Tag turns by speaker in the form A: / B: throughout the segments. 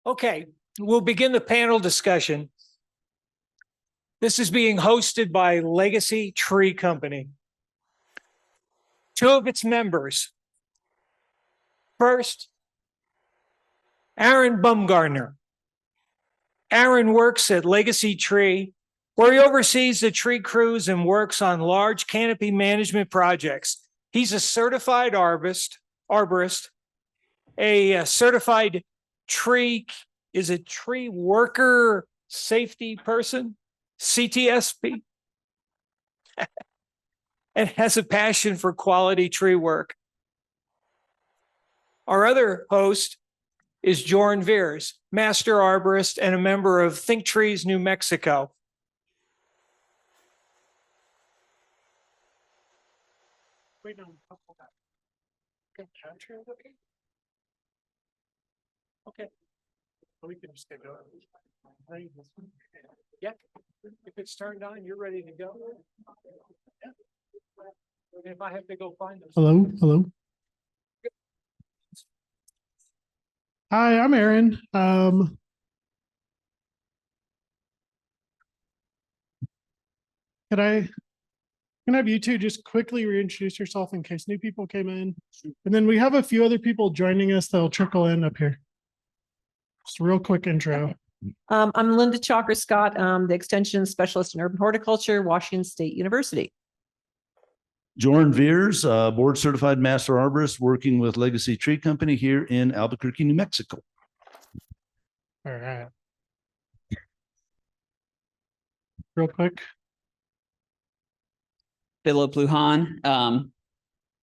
A: Okay, we'll begin the panel discussion. This is being hosted by Legacy Tree Company. Two of its members. First, Aaron Bumgarner. Aaron works at Legacy Tree, where he oversees the tree crews and works on large canopy management projects. He's a certified arborist, a certified tree worker safety person, CTSP, and has a passion for quality tree work. Our other host is Joran Veers, master arborist and a member of Think Trees, New Mexico. Wait, no. Okay. We can just get going. Yeah. If it's turned on, you're ready to go. Yeah. If I have to go find those.
B: Hello. Hi, I'm Aaron. Can I have you two just quickly reintroduce yourself in case new people came in? And then we have a few other people joining us that'll trickle in up here. Just a real quick intro.
C: I'm Linda Chalker-Scott, the Extension Specialist in Urban Horticulture, Washington State University.
D: Joran Veers, board certified master arborist working with Legacy Tree Company here in Albuquerque, New Mexico.
B: All right. Real quick.
E: Philip Lujan,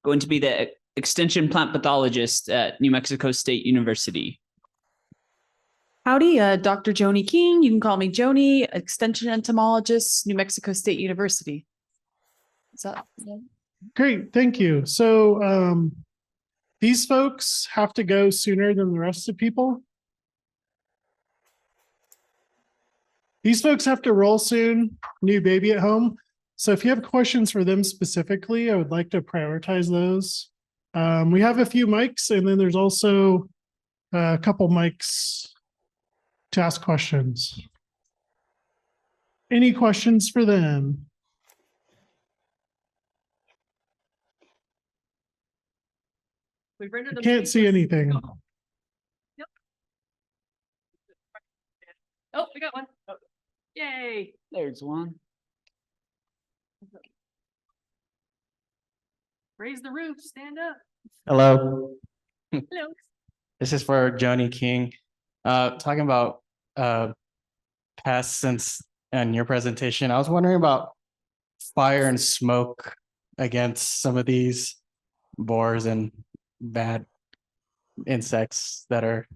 E: going to be the extension plant pathologist at New Mexico State University.
C: Howdy, Dr. Joni King. You can call me Joni, Extension Entomologist, New Mexico State University. Is that
B: Great, thank you. So these folks have to go sooner than the rest of people. These folks have to roll soon, new baby at home. So if you have questions for them specifically, I would like to prioritize those. We have a few mics, and then there's also a couple mics to ask questions. Any questions for them? I can't see anything.
C: Yep. Oh, we got one. Yay.
E: There's one.
C: Raise the roof, stand up.
F: Hello.
C: Hello.
F: This is for Joni King. Talking about pests in your presentation. I was wondering about fire and smoke against some of these borers and bad insects that are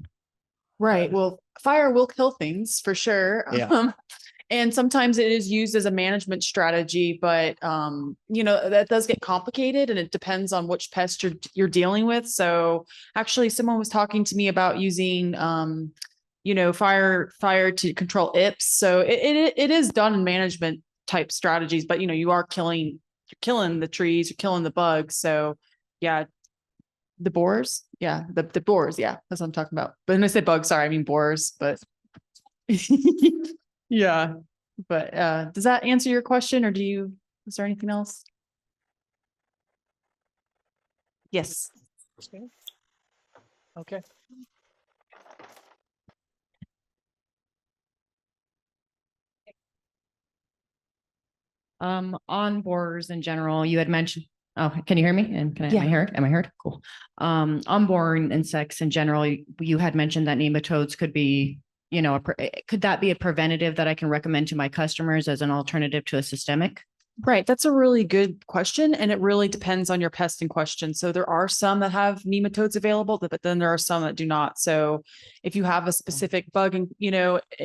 G: right. Well, fire will kill things for sure.
F: Yeah.
G: And sometimes it is used as a management strategy, but that does get complicated and it depends on which pest you're dealing with. So actually someone was talking to me about using fire to control IPs. So it is done in management type strategies, but you're killing the trees, you're killing the bugs. So yeah, the borers. Yeah, the borers. Yeah, that's what I'm talking about. But when I say bugs, sorry, I mean borers, but yeah. But does that answer your question, or is there anything else? Yes.
A: Okay.
H: On borers in general, you had mentioned, oh, can you hear me? And am I heard? Cool. On boring insects in general, you had mentioned that nematodes could be, could that be a preventative that I can recommend to my customers as an alternative to a systemic?
G: Right. That's a really good question. And it really depends on your pest in question. So there are some that have nematodes available, but then there are some that do not. So if you have a specific bug in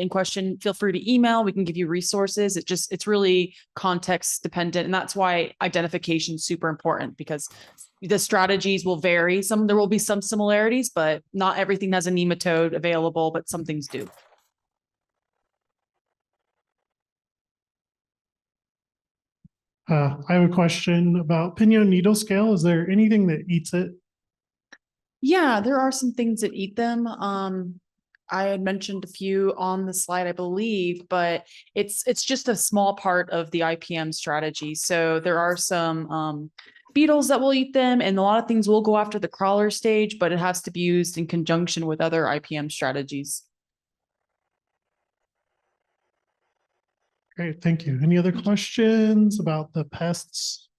G: question, feel free to email. We can give you resources. It's really context dependent. And that's why identification is super important, because the strategies will vary. There will be some similarities, but not everything has a nematode available, but some things do.
B: I have a question about pinon needle scale. Is there anything that eats it?
G: Yeah, there are some things that eat them. I had mentioned a few on the slide, I believe, but it's just a small part of the IPM strategy. So there are some beetles that will eat them, and a lot of things will go after the crawler stage, but it has to be used in conjunction with other IPM strategies.
B: Great, thank you. Any other questions about the pests?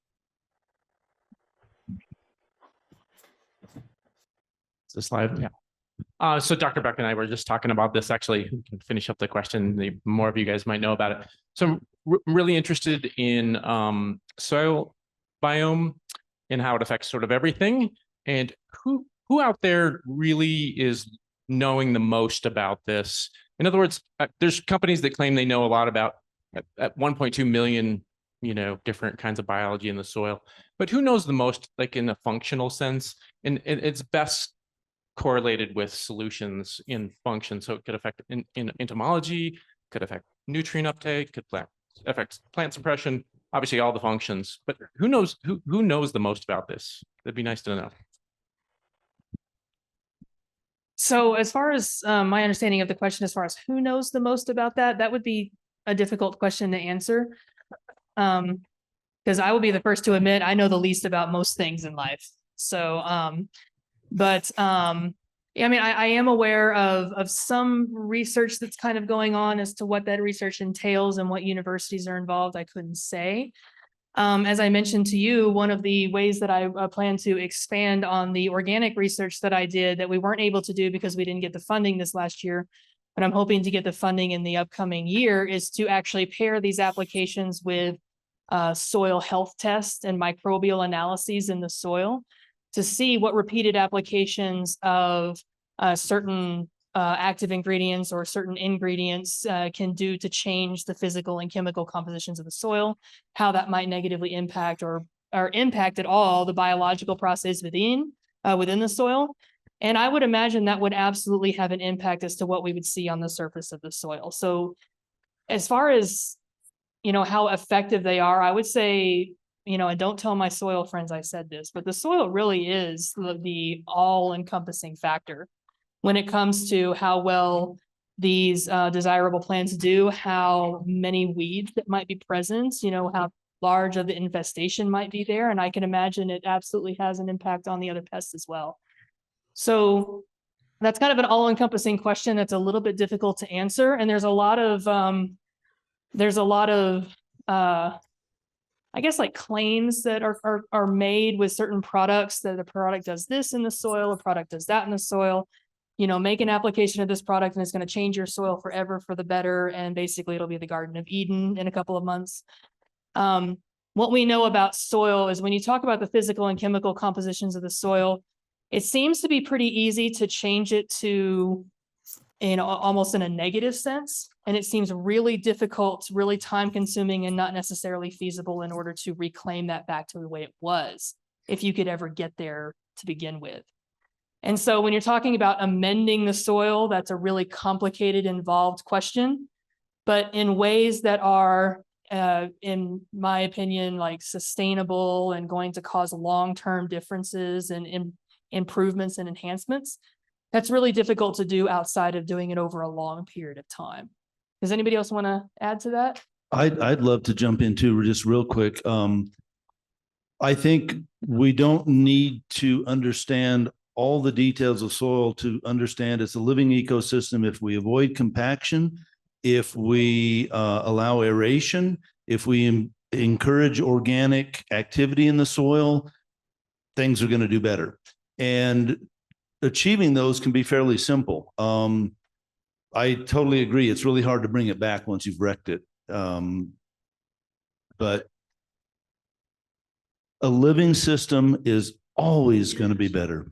I: The slide, yeah. So Dr. Beck and I were just talking about this. Actually, we can finish up the question. More of you guys might know about it. So I'm really interested in soil biome and how it affects sort of everything. And who out there really is knowing the most about this? In other words, there's companies that claim they know a lot about at 1.2 million, different kinds of biology in the soil. But who knows the most, like in a functional sense? And it's best correlated with solutions in function. So it could affect in entomology, could affect nutrient uptake, could affect plant suppression, obviously all the functions. But who knows the most about this? That'd be nice to know.
J: So as far as my understanding of the question, as far as who knows the most about that, that would be a difficult question to answer. Because I will be the first to admit I know the least about most things in life. So, I mean, I am aware of some research that's kind of going on as to what that research entails and what universities are involved. I couldn't say. As I mentioned to you, one of the ways that I plan to expand on the organic research that I did that we weren't able to do because we didn't get the funding this last year, but I'm hoping to get the funding in the upcoming year, is to actually pair these applications with soil health tests and microbial analyses in the soil to see what repeated applications of certain active ingredients or certain ingredients can do to change the physical and chemical compositions of the soil, how that might negatively impact or impact at all the biological process within the soil. And I would imagine that would absolutely have an impact as to what we would see on the surface of the soil. So as far as, how effective they are, I would say, and don't tell my soil friends I said this, but the soil really is the all-encompassing factor when it comes to how well these desirable plants do, how many weeds that might be present, how large of the infestation might be there. And I can imagine it absolutely has an impact on the other pests as well. So that's kind of an all-encompassing question that's a little bit difficult to answer. And there's a lot of I guess like claims that are made with certain products that a product does this in the soil, a product does that in the soil, make an application of this product and it's going to change your soil forever for the better. And basically it'll be the Garden of Eden in a couple of months. What we know about soil is when you talk about the physical and chemical compositions of the soil, it seems to be pretty easy to change it to, almost in a negative sense. And it seems really difficult, really time consuming, and not necessarily feasible in order to reclaim that back to the way it was, if you could ever get there to begin with. And so when you're talking about amending the soil, that's a really complicated, involved question, but in ways that are, in my opinion, like sustainable and going to cause long-term differences and improvements and enhancements, that's really difficult to do outside of doing it over a long period of time. Does anybody else want to add to that?
D: I'd love to jump into just real quick. I think we don't need to understand all the details of soil to understand it's a living ecosystem. If we avoid compaction, if we allow aeration, if we encourage organic activity in the soil, things are going to do better. And achieving those can be fairly simple. I totally agree. It's really hard to bring it back once you've wrecked it. But a living system is always going to be better.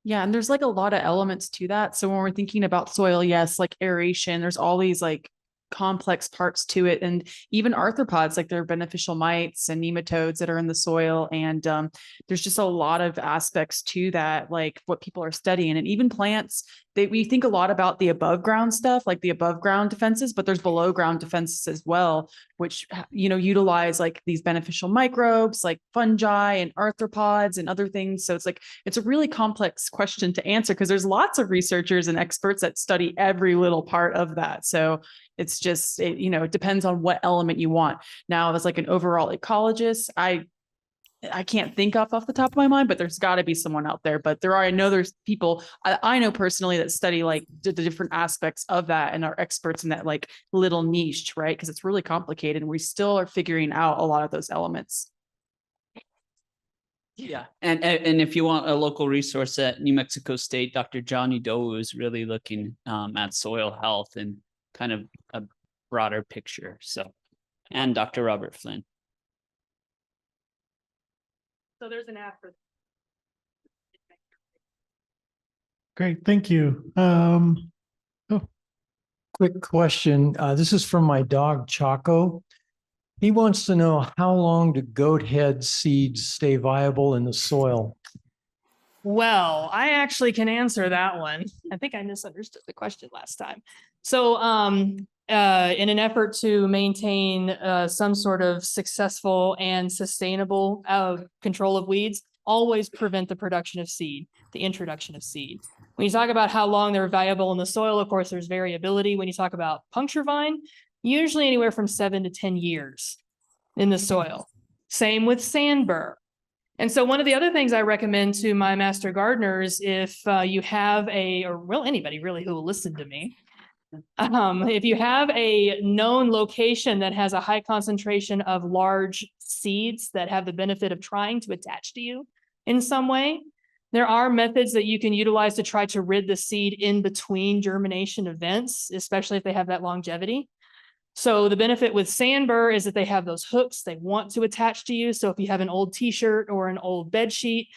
G: Yeah, and there's like a lot of elements to that. So when we're thinking about soil, yes, like aeration, there's all these like complex parts to it. And even arthropods, like there are beneficial mites and nematodes that are in the soil. And there's just a lot of aspects to that, like what people are studying. And even plants, we think a lot about the above ground stuff, like the above ground defenses, but there's below ground defenses as well, which, utilize like these beneficial microbes like fungi and arthropods and other things. So it's a really complex question to answer because there's lots of researchers and experts that study every little part of that. So it's just, it depends on what element you want. Now, as like an overall ecologist, I can't think off the top of my mind, but there's got to be someone out there. But I know there's people I know personally that study like the different aspects of that and are experts in that like little niche, right? Because it's really complicated and we still are figuring out a lot of those elements.
E: Yeah, and if you want a local resource at New Mexico State, Dr. Johnny Doe is really looking at soil health and kind of a broader picture. So, and Dr. Robert Flynn.
J: So there's an app for.
B: Great, thank you.
K: Quick question. This is from my dog Chaco. He wants to know how long do goat head seeds stay viable in the soil?
J: Well, I actually can answer that one. I think I misunderstood the question last time. So, in an effort to maintain some sort of successful and sustainable control of weeds, always prevent the production of seed, the introduction of seed. When you talk about how long they're viable in the soil, of course, there's variability. When you talk about puncture vine, usually anywhere from 7 to 10 years in the soil. Same with sand burr. And so one of the other things I recommend to my master gardeners, if you have anybody really who will listen to me, if you have a known location that has a high concentration of large seeds that have the benefit of trying to attach to you in some way, there are methods that you can utilize to try to rid the seed in between germination events, especially if they have that longevity. So the benefit with sand burr is that they have those hooks they want to attach to you. So if you have an old t-shirt or an old bed sheet,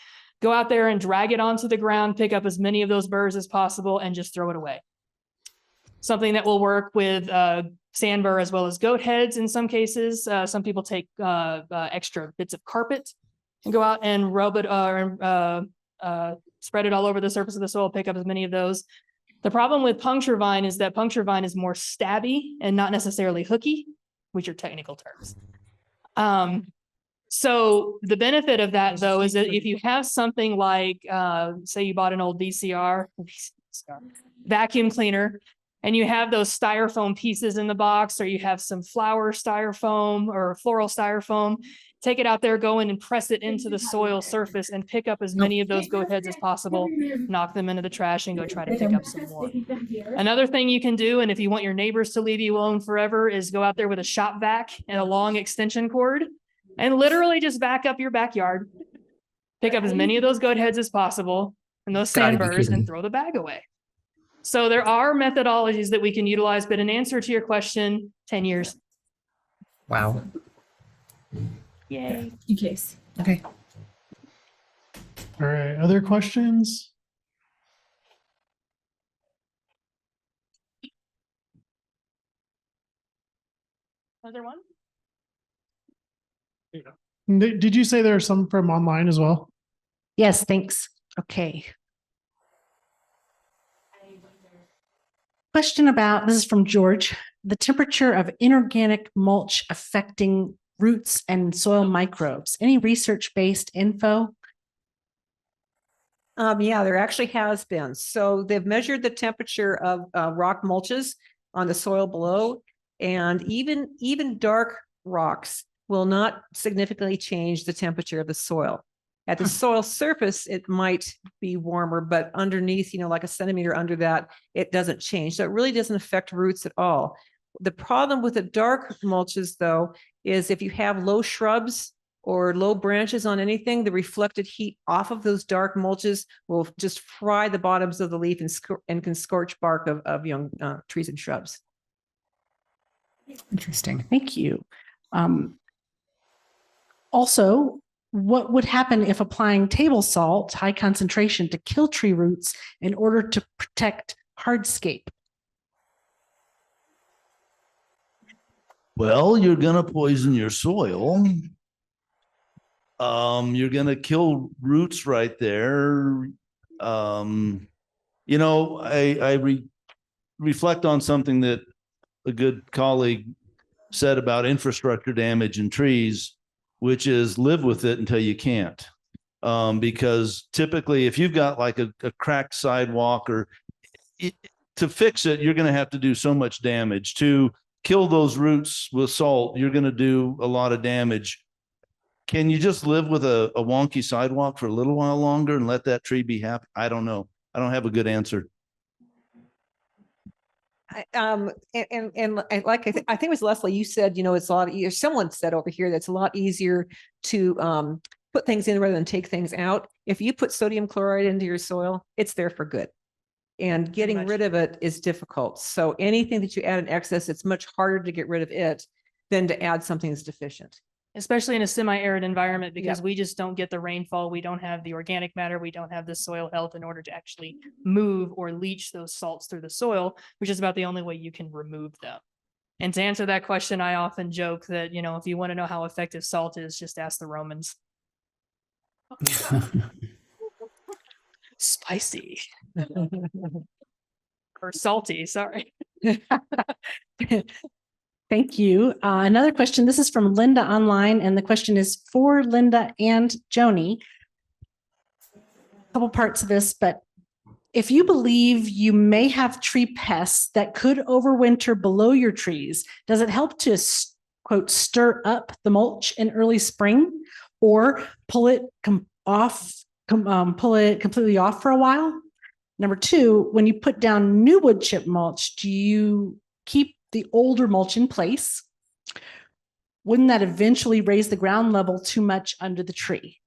J: go out there and drag it onto the ground, pick up as many of those burrs as possible and just throw it away. Something that will work with sand burr as well as goat heads in some cases. Some people take extra bits of carpet and go out and rub it spread it all over the surface of the soil, pick up as many of those. The problem with puncture vine is that puncture vine is more stabby and not necessarily hooky, which are technical terms. So the benefit of that though, is that if you have something like, say you bought an old VCR vacuum cleaner, and you have those styrofoam pieces in the box, or you have some flower styrofoam or floral styrofoam, take it out there, go in and press it into the soil surface and pick up as many of those goat heads as possible, knock them into the trash and go try to pick up some more. Another thing you can do, and if you want your neighbors to leave you alone forever, is go out there with a shop vac and a long extension cord and literally just vac up your backyard, pick up as many of those goat heads as possible and those sand burrs and throw the bag away. So there are methodologies that we can utilize, but in answer to your question, 10 years.
K: Wow.
J: Yay.
H: In case. Okay.
B: All right, other questions?
J: Another one?
B: Did you say there are some from online as well?
H: Yes, thanks. Okay. Question about, this is from George, the temperature of inorganic mulch affecting roots and soil microbes. Any research-based info?
L: Yeah, there actually has been. So they've measured the temperature of rock mulches on the soil below, and even dark rocks will not significantly change the temperature of the soil. At the soil surface, it might be warmer, but underneath, like a centimeter under that, it doesn't change. So it really doesn't affect roots at all. The problem with the dark mulches, though, is if you have low shrubs or low branches on anything, the reflected heat off of those dark mulches will just fry the bottoms of the leaf and can scorch bark of young trees and shrubs.
H: Interesting. Thank you. Also, what would happen if applying table salt, high concentration, to kill tree roots in order to protect hardscape?
D: Well, you're gonna poison your soil. You're gonna kill roots right there. You know, reflect on something that a good colleague said about infrastructure damage in trees, which is live with it until you can't. Because typically if you've got like a cracked sidewalk or to fix it, you're going to have to do so much damage. To kill those roots with salt, you're going to do a lot of damage. Can you just live with a wonky sidewalk for a little while longer and let that tree be happy? I don't know. I don't have a good answer.
L: And like I think it was Leslie, you said, you know, it's a lot easier. Someone said over here that's a lot easier to put things in rather than take things out. If you put sodium chloride into your soil, it's there for good. And getting rid of it is difficult. So anything that you add in excess, it's much harder to get rid of it than to add something that's deficient.
J: Especially in a semi-arid environment, because we just don't get the rainfall. We don't have the organic matter. We don't have the soil health in order to actually move or leach those salts through the soil, which is about the only way you can remove them. And to answer that question, I often joke that, you know, if you want to know how effective salt is, just ask the Romans. Spicy. Or salty, sorry.
M: Thank you. Another question. This is from Linda online, and the question is for Linda and Joni. A couple parts of this, but if you believe you may have tree pests that could overwinter below your trees, does it help to, quote, stir up the mulch in early spring or pull it completely off for a while? Number two, when you put down new wood chip mulch, do you keep the older mulch in place? Wouldn't that eventually raise the ground level too much under the tree?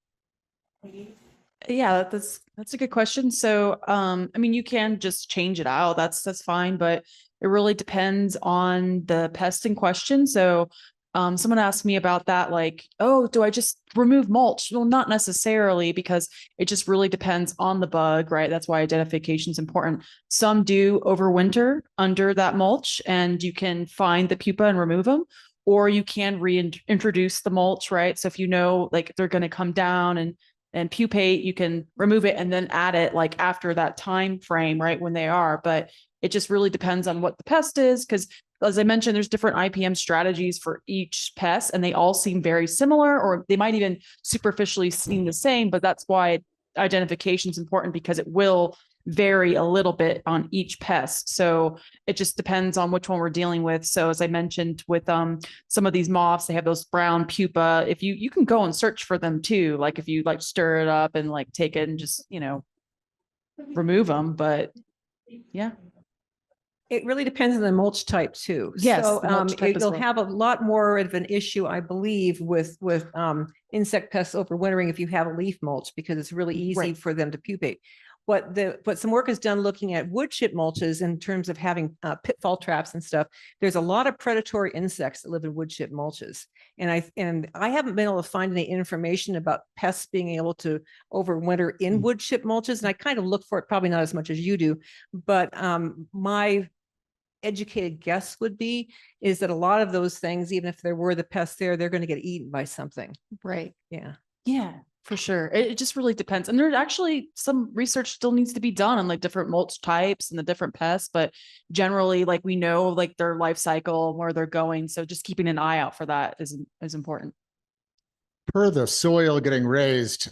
G: Yeah, that's a good question. So, I mean, you can just change it out. That's fine, but it really depends on the pest in question. So, someone asked me about that, like, oh, do I just remove mulch? Well, not necessarily, because it just really depends on the bug, right? That's why identification is important. Some do overwinter under that mulch, and you can find the pupa and remove them, or you can reintroduce the mulch, right? So if you know, like, they're going to come down and pupate, you can remove it and then add it like after that time frame, right, when they are. But it just really depends on what the pest is, because as I mentioned, there's different IPM strategies for each pest, and they all seem very similar, or they might even superficially seem the same. But that's why identification is important, because it will vary a little bit on each pest. So it just depends on which one we're dealing with. So as I mentioned with some of these moths, they have those brown pupa. If you can go and search for them too, like if you like stir it up and like take it and just, you know, remove them. But yeah.
L: It really depends on the mulch type too.
G: Yes,
L: So
G: the mulch type as
L: you'll
G: well.
L: have a lot more of an issue, I believe, with insect pests overwintering if you have a leaf mulch, because it's really easy for them to pupate. What some work is done looking at wood chip mulches in terms of having pitfall traps and stuff. There's a lot of predatory insects that live in wood chip mulches, and I haven't been able to find any information about pests being able to overwinter in wood chip mulches, and I kind of look for it, probably not as much as you do, but my educated guess would be is that a lot of those things, even if there were the pests there, they're going to get eaten by something.
G: Right.
L: Yeah.
G: Yeah, for sure. It just really depends. And there's actually some research still needs to be done on like different mulch types and the different pests, but generally, like, we know like their life cycle, where they're going. So just keeping an eye out for that is important.
N: Per the soil getting raised,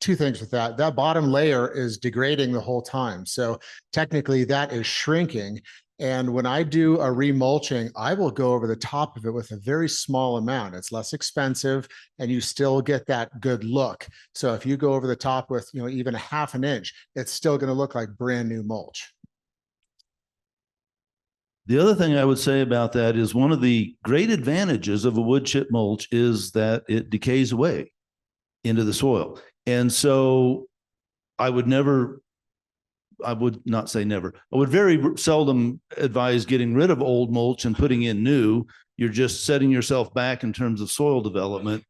N: two things with that. That bottom layer is degrading the whole time. So technically that is shrinking. And when I do a remulching, I will go over the top of it with a very small amount. It's less expensive and you still get that good look. So if you go over the top with, you know, even a ½ an inch, it's still going to look like brand new mulch.
D: The other thing I would say about that is one of the great advantages of a wood chip mulch is that it decays away into the soil. And so I would not say never. I would very seldom advise getting rid of old mulch and putting in new. You're just setting yourself back in terms of soil development.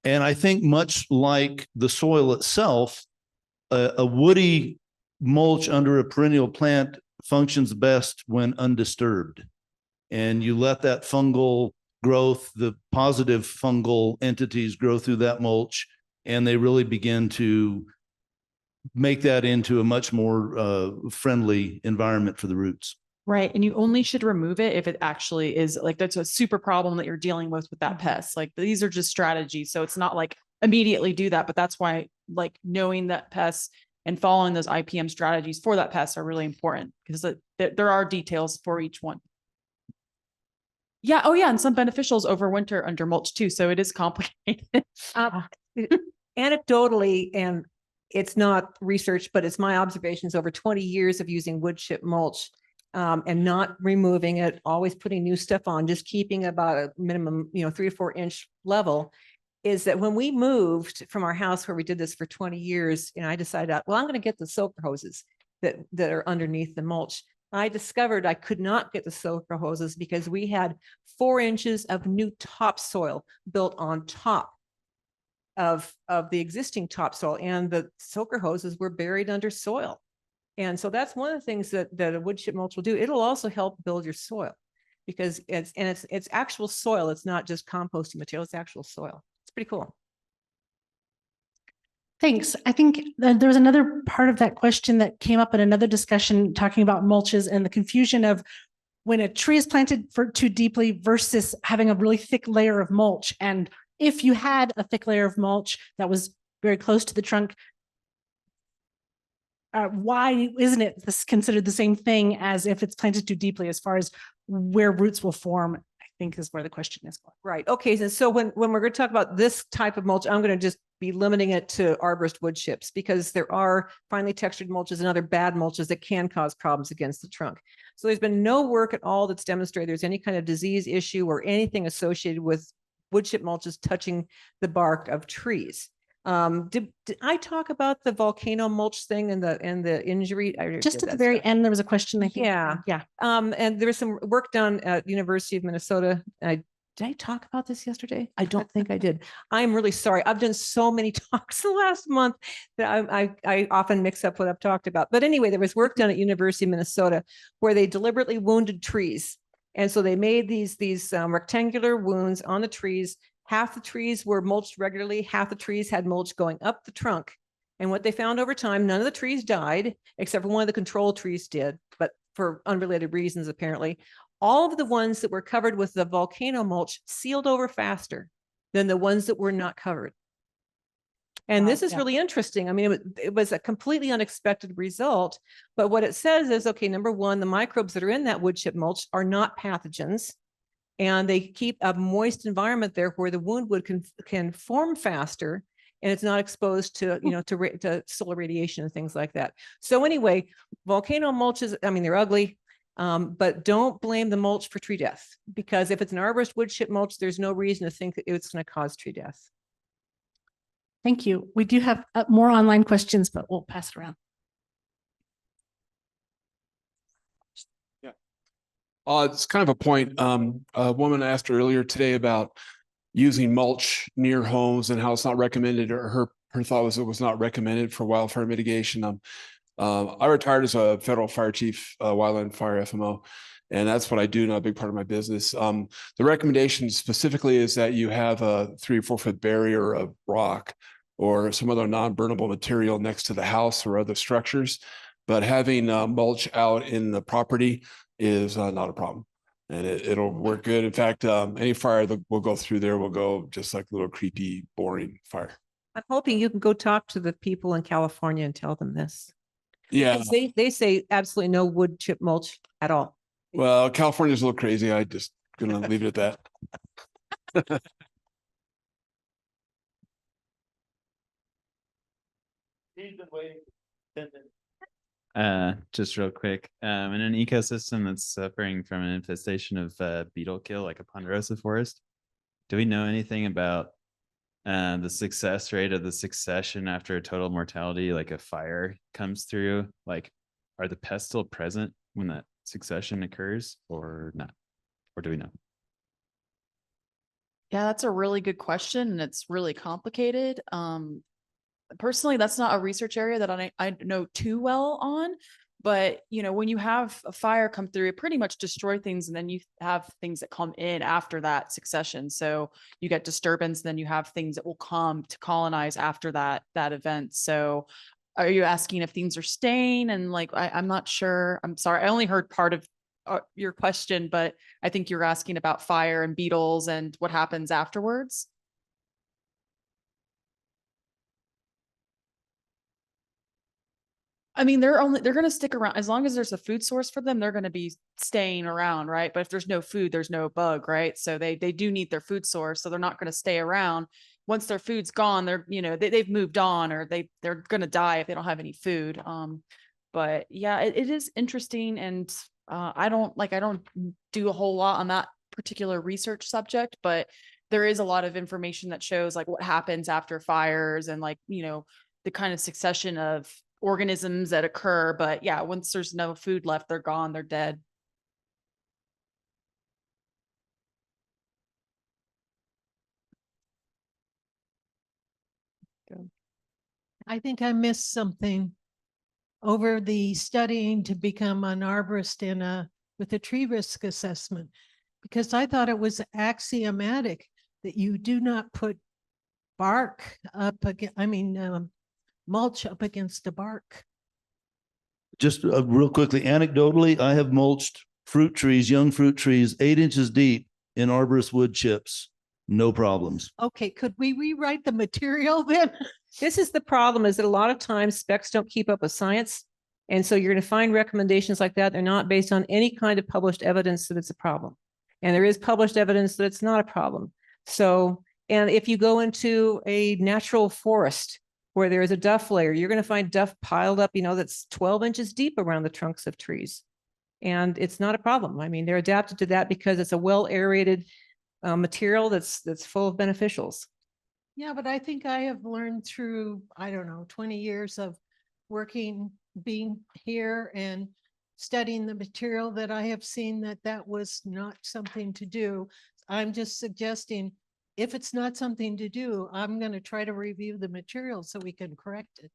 D: And I think much like the soil itself, a woody mulch under a perennial plant functions best when undisturbed. And you let that fungal growth, the positive fungal entities grow through that mulch, and they really begin to make that into a much more friendly environment for the roots.
G: Right. And you only should remove it if it actually is like, that's a super problem that you're dealing with that pest. Like these are just strategies. So it's not like immediately do that, but that's why like knowing that pests and following those IPM strategies for that pest are really important because there are details for each one. Yeah. Oh yeah. And some beneficials overwinter under mulch too. So it is complicated.
L: Anecdotally, and it's not research, but it's my observations over 20 years of using wood chip mulch. And not removing it, always putting new stuff on, just keeping about a minimum, 3 or 4 inch level, is that when we moved from our house where we did this for 20 years, I decided, well, I'm going to get the soaker hoses that are underneath the mulch. I discovered I could not get the soaker hoses because we had 4 inches of new topsoil built on top of the existing topsoil, and the soaker hoses were buried under soil. And so that's one of the things that a wood chip mulch will do. It'll also help build your soil because it's actual soil. It's not just composting material, it's actual soil. It's pretty cool.
M: Thanks. I think there was another part of that question that came up in another discussion talking about mulches and the confusion of when a tree is planted for too deeply versus having a really thick layer of mulch. And if you had a thick layer of mulch that was very close to the trunk, why isn't it considered the same thing as if it's planted too deeply as far as where roots will form, I think is where the question is going.
L: Right. Okay. So when we're going to talk about this type of mulch, I'm going to just be limiting it to arborist wood chips because there are finely textured mulches and other bad mulches that can cause problems against the trunk. So there's been no work at all that's demonstrated there's any kind of disease issue or anything associated with wood chip mulches touching the bark of trees. Did I talk about the volcano mulch thing and the injury?
M: Just at the very end, there was a question, I think.
L: Yeah. And there was some work done at University of Minnesota. Did I talk about this yesterday? I don't think I did. I'm really sorry. I've done so many talks the last month that I often mix up what I've talked about. But anyway, there was work done at University of Minnesota where they deliberately wounded trees. And so they made these rectangular wounds on the trees. Half the trees were mulched regularly. Half the trees had mulch going up the trunk. And what they found over time, none of the trees died, except for one of the control trees did, but for unrelated reasons, apparently. All of the ones that were covered with the volcano mulch sealed over faster than the ones that were not covered. And this is really interesting. I mean, it was a completely unexpected result. But what it says is, okay, number one, the microbes that are in that wood chip mulch are not pathogens. And they keep a moist environment there where the wound wood can form faster, and it's not exposed to to solar radiation and things like that. So anyway, volcano mulches, I mean, they're ugly, but don't blame the mulch for tree death, because if it's an arborist wood chip mulch, there's no reason to think that it's going to cause tree death.
M: Thank you. We do have more online questions, but we'll pass it around.
O: It's kind of a point. A woman asked earlier today about using mulch near homes and how it's not recommended, or her thought was it was not recommended for wildfire mitigation. I retired as a federal fire chief, wildland fire FMO, and that's what I do, not a big part of my business. The recommendation specifically is that you have a 3 or 4 foot barrier of rock or some other non-burnable material next to the house or other structures, but having mulch out in the property is not a problem, and it'll work good. In fact, any fire that will go through there will go just like a little creepy, boring fire.
L: I'm hoping you can go talk to the people in California and tell them this.
O: Yeah,
L: they say absolutely no wood chip mulch at all.
O: well, California's a little crazy. I just gonna leave it at that.
P: Just real quick, in an ecosystem that's suffering from an infestation of beetle kill, like a ponderosa forest, do we know anything about the success rate of the succession after a total mortality, like a fire comes through? Like, are the pests still present when that succession occurs or not? Or do we know?
G: Yeah, that's a really good question, and it's really complicated. Personally, that's not a research area that I know too well on, but when you have a fire come through, it pretty much destroy things, and then you have things that come in after that succession. So you get disturbance, then you have things that will come to colonize after that event. So are you asking if things are staying? And like, I'm not sure. I'm sorry. I only heard part of your question, but I think you're asking about fire and beetles and what happens afterwards. I mean, they're going to stick around as long as there's a food source for them. They're going to be staying around, right? But if there's no food, there's no bug, right? So they do need their food source, so they're not going to stay around. Once their food's gone, they're they've moved on, or they're going to die if they don't have any food. But yeah, it is interesting, and I don't do a whole lot on that particular research subject, but there is a lot of information that shows like what happens after fires and like the kind of succession of organisms that occur. But yeah, once there's no food left, they're gone, they're dead.
Q: I think I missed something over the studying to become an arborist with a tree risk assessment, because I thought it was axiomatic that you do not put bark up against, mulch up against the bark.
D: Just real quickly, anecdotally, I have mulched fruit trees, young fruit trees, 8 inches deep in arborist wood chips. No problems.
Q: Okay, could we rewrite the material then?
L: This is the problem, is that a lot of times specs don't keep up with science. And so you're going to find recommendations like that. They're not based on any kind of published evidence that it's a problem. And there is published evidence that it's not a problem. So, and if you go into a natural forest where there is a duff layer, you're going to find duff piled up, that's 12 inches deep around the trunks of trees. And it's not a problem. I mean, they're adapted to that because it's a well aerated material that's full of beneficials.
Q: Yeah, but I think I have learned through, 20 years of being here and studying the material, that I have seen that was not something to do. I'm just suggesting, if it's not something to do, I'm going to try to review the material so we can correct it.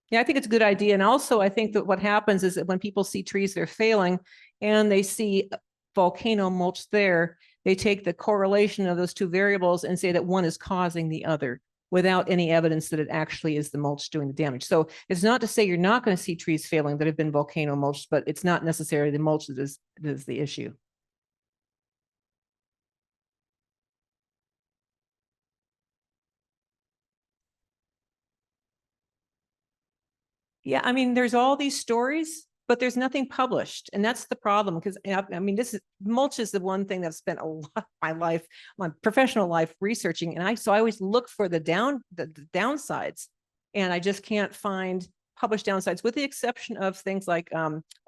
L: Yeah, I think it's a good idea. And also I think that what happens is that when people see trees that are failing and they see volcano mulch there, they take the correlation of those two variables and say that one is causing the other without any evidence that it actually is the mulch doing the damage. So it's not to say you're not going to see trees failing that have been volcano mulched, but it's not necessarily the mulch that is the issue. Yeah, I mean, there's all these stories, but there's nothing published. And that's the problem, because mulch is the one thing that I've spent a lot of my life, my professional life researching. And so I always look for the downsides, and I just can't find published downsides, with the exception of things like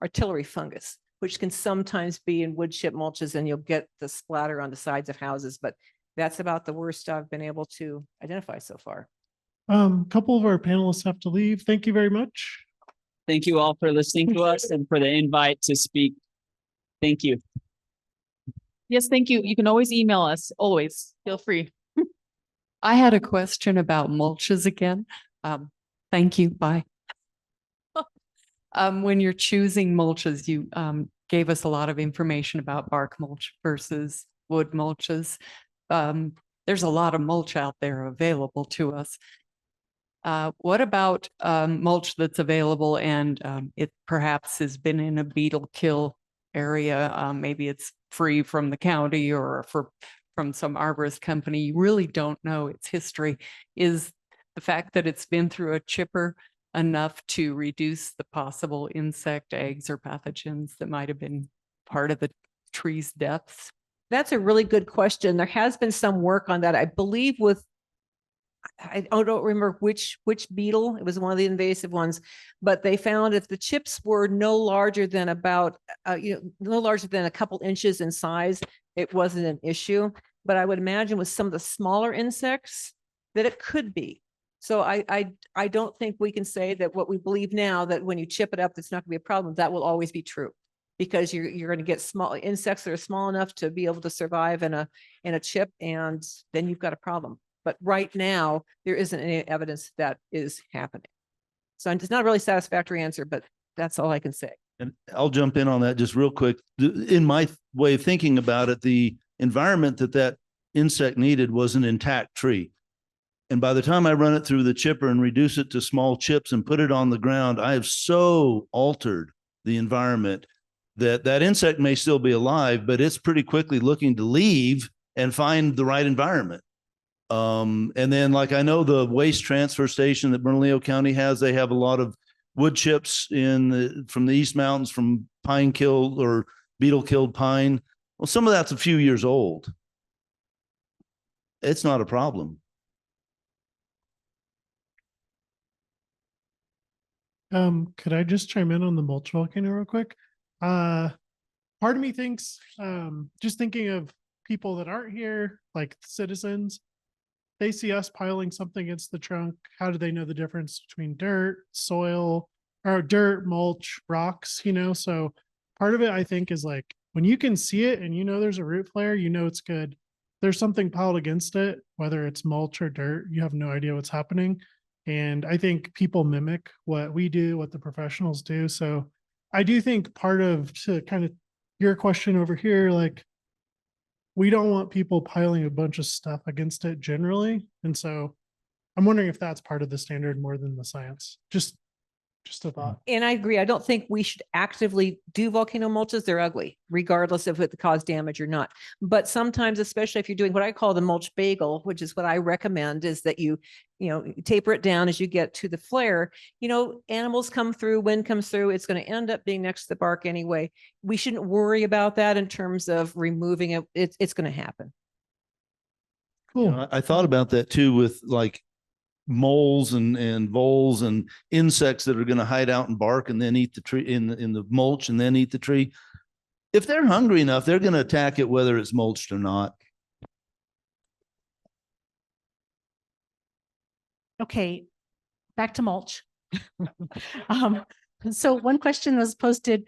L: artillery fungus, which can sometimes be in wood chip mulches, and you'll get the splatter on the sides of houses. But that's about the worst I've been able to identify so far.
B: A couple of our panelists have to leave. Thank you very much.
E: Thank you all for listening to us and for the invite to speak. Thank you.
G: Yes, thank you. You can always email us, always. Feel free.
R: I had a question about mulches again. Thank you. Bye. When you're choosing mulches, you gave us a lot of information about bark mulch versus wood mulches. There's a lot of mulch out there available to us. What about mulch that's available and it perhaps has been in a beetle kill area? Maybe it's free from the county or from some arborist company. You really don't know its history. Is the fact that it's been through a chipper enough to reduce the possible insect eggs or pathogens that might have been part of the tree's deaths?
L: That's a really good question. There has been some work on that, I believe, with I don't remember which beetle. It was one of the invasive ones, but they found if the chips were no larger than about no larger than a couple inches in size, it wasn't an issue. But I would imagine with some of the smaller insects that it could be. So I don't think we can say that what we believe now, that when you chip it up, it's not going to be a problem. That will always be true, because you're going to get small insects that are small enough to be able to survive in a chip, and then you've got a problem. But right now, there isn't any evidence that is happening. So it's not a really satisfactory answer, but that's all I can say.
D: And I'll jump in on that just real quick. In my way of thinking about it, the environment that insect needed was an intact tree. And by the time I run it through the chipper and reduce it to small chips and put it on the ground, I have so altered the environment that that insect may still be alive, but it's pretty quickly looking to leave and find the right environment. And then like I know the waste transfer station that Bernalillo County has, they have a lot of wood chips from the East Mountains from pine killed or beetle killed pine. Well, some of that's a few years old. It's not a problem.
B: Could I just chime in on the mulch volcano real quick? Part of me thinks, just thinking of people that aren't here, like citizens, they see us piling something against the trunk. How do they know the difference between dirt, soil, or dirt, mulch, rocks, you know? So part of it, I think, is like when you can see it and you know there's a root flare, you know it's good. There's something piled against it, whether it's mulch or dirt, you have no idea what's happening. And I think people mimic what we do, what the professionals do. So I do think part of, to kind of your question over here, like we don't want people piling a bunch of stuff against it generally. And so I'm wondering if that's part of the standard more than the science. Just a thought.
L: And I agree. I don't think we should actively do volcano mulches. They're ugly, regardless of if it cause damage or not. But sometimes, especially if you're doing what I call the mulch bagel, which is what I recommend, is that you taper it down as you get to the flare. Animals come through, wind comes through. It's going to end up being next to the bark anyway. We shouldn't worry about that in terms of removing it. It's going to happen.
B: Cool.
D: I thought about that too with like moles and voles and insects that are going to hide out and bark and then eat the tree in the mulch and then eat the tree. If they're hungry enough, they're going to attack it whether it's mulched or not.
M: Okay, back to mulch. So one question was posted,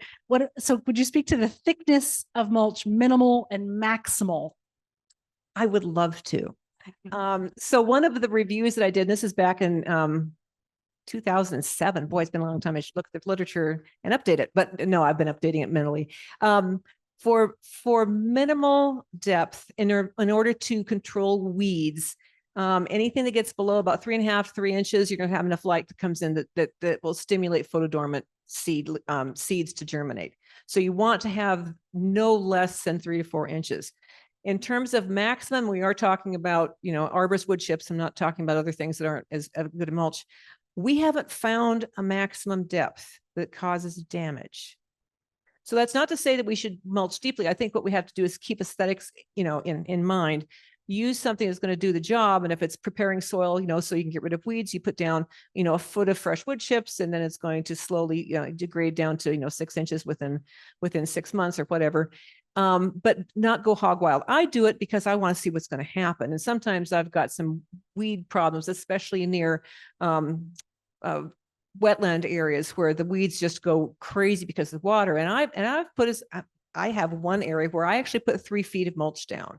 M: so would you speak to the thickness of mulch, minimal and maximal?
L: I would love to. So one of the reviews that I did, this is back in 2007. Boy, it's been a long time. I should look at the literature and update it, but no, I've been updating it mentally. For minimal depth, in order to control weeds, anything that gets below about 3.5, 3 inches, you're going to have enough light that comes in that will stimulate photodormant seeds to germinate. So you want to have no less than 3 to 4 inches. In terms of maximum, we are talking about, arborist wood chips. I'm not talking about other things that aren't as good a mulch. We haven't found a maximum depth that causes damage. So that's not to say that we should mulch deeply. I think what we have to do is keep aesthetics, in mind. Use something that's going to do the job. And if it's preparing soil, so you can get rid of weeds, you put down, a foot of fresh wood chips, and then it's going to slowly degrade down to, 6 inches within 6 months or whatever. But not go hog wild. I do it because I want to see what's going to happen. And sometimes I've got some weed problems, especially near wetland areas where the weeds just go crazy because of water. And I have one area where I actually put 3 feet of mulch down.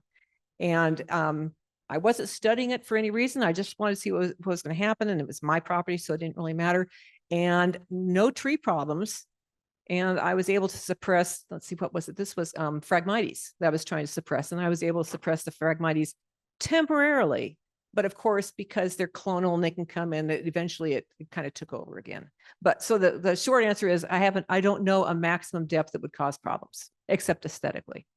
L: And I wasn't studying it for any reason. I just wanted to see what was going to happen. And it was my property, so it didn't really matter. And no tree problems. And I was able to suppress, let's see, what was it? This was Phragmites that I was trying to suppress. And I was able to suppress the Phragmites temporarily. But of course, because they're clonal and they can come in, eventually it kind of took over again. But so the short answer is I don't know a maximum depth that would cause problems, except aesthetically.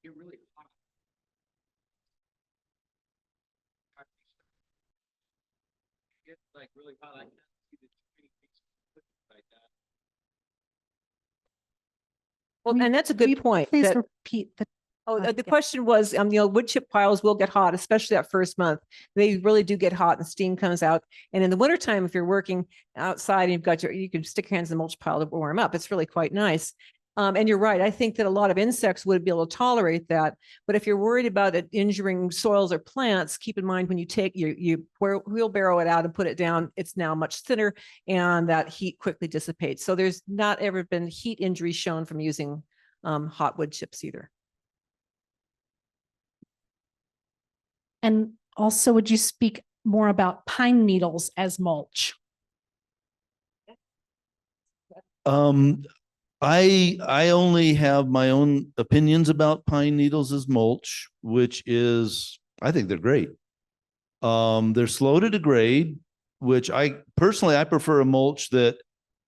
S: Get really hot. Get like really hot. I can't see the tree like that.
L: Well, and that's a good point.
M: Please repeat the.
L: The question was, wood chip piles will get hot, especially that first month. They really do get hot and steam comes out. And in the wintertime, if you're working outside and you can stick your hands in the mulch pile to warm up. It's really quite nice. And you're right. I think that a lot of insects would be able to tolerate that. But if you're worried about it injuring soils or plants, keep in mind when you take you wheelbarrow it out and put it down, it's now much thinner and that heat quickly dissipates. So there's not ever been heat injury shown from using hot wood chips either.
M: And also, would you speak more about pine needles as mulch?
D: I only have my own opinions about pine needles as mulch, which is, I think they're great. They're slow to degrade, which I personally, I prefer a mulch that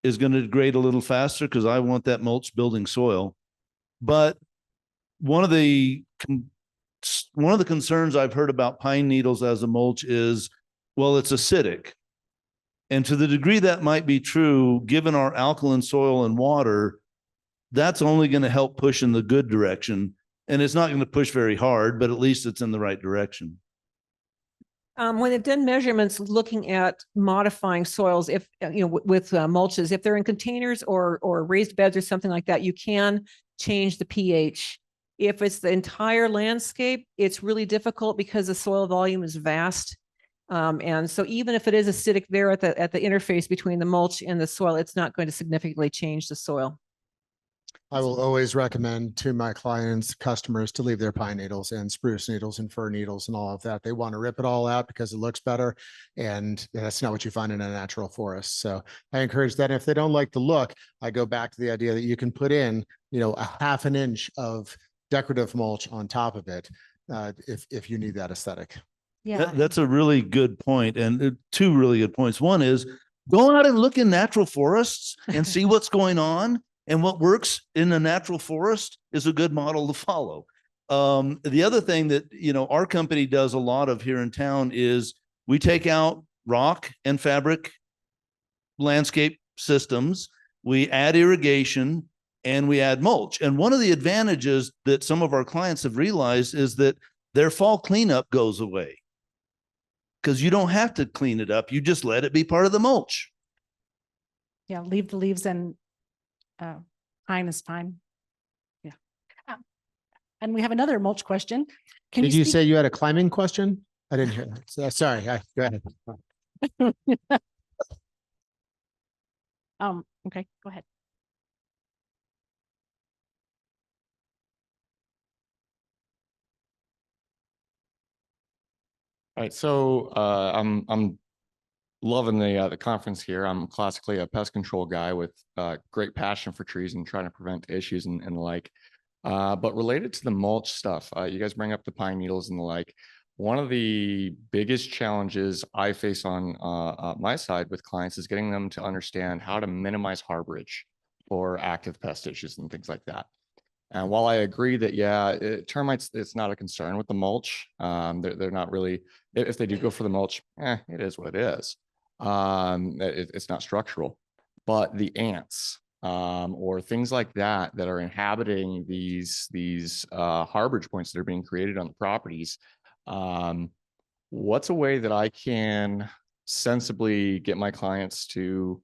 D: is going to degrade a little faster because I want that mulch building soil. But one of the concerns I've heard about pine needles as a mulch is, well, it's acidic. And to the degree that might be true, given our alkaline soil and water, that's only going to help push in the good direction. And it's not going to push very hard, but at least it's in the right direction.
L: When they've done measurements looking at modifying soils, if with mulches, if they're in containers or raised beds or something like that, you can change the pH. If it's the entire landscape, it's really difficult because the soil volume is vast. And so even if it is acidic there at the interface between the mulch and the soil, it's not going to significantly change the soil.
N: I will always recommend to my clients, customers, to leave their pine needles and spruce needles and fir needles and all of that. They want to rip it all out because it looks better. And that's not what you find in a natural forest. So I encourage that. If they don't like the look, I go back to the idea that you can put in, a half an inch of decorative mulch on top of it if you need that aesthetic.
M: Yeah.
D: That's a really good point. And two really good points. One is go out and look in natural forests and see what's going on. And what works in a natural forest is a good model to follow. The other thing that, our company does a lot of here in town is we take out rock and fabric landscape systems, we add irrigation, and we add mulch. And one of the advantages that some of our clients have realized is that their fall cleanup goes away because you don't have to clean it up. You just let it be part of the mulch.
M: Yeah, leave the leaves and pine is fine. Yeah. And we have another mulch question.
N: Did you say you had a climbing question? I didn't hear that. Sorry. Go ahead.
M: Okay, go ahead.
T: All right, so I'm loving the conference here. I'm classically a pest control guy with great passion for trees and trying to prevent issues and the like. But related to the mulch stuff, you guys bring up the pine needles and the like. One of the biggest challenges I face on my side with clients is getting them to understand how to minimize harborage or active pest issues and things like that. And while I agree that, termites, it's not a concern with the mulch. They're not really, if they do go for the mulch, it is what it is. It's not structural, but the ants or things like that are inhabiting these harborage points that are being created on the properties. What's a way that I can sensibly get my clients to